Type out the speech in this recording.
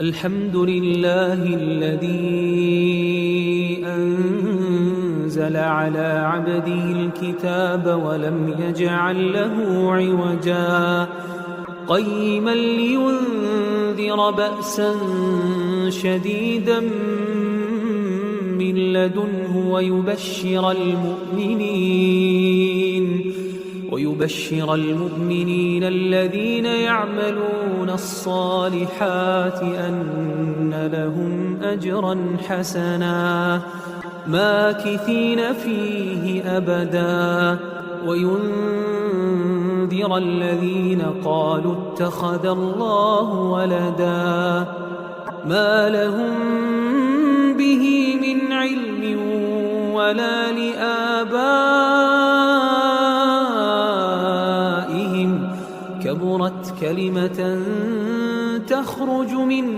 الحمد لله الذي أنزل على عبده الكتاب ولم يجعل له عوجا قيما لينذر بأسا شديدا من لدنه ويبشر المؤمنين الذين يعملون الصالحات أن لهم أجرا حسنا ماكثين فيه أبدا وينذر الذين قالوا اتخذ الله ولدا ما لهم به من علم ولا لآبائهم كبرت كلمة تخرج من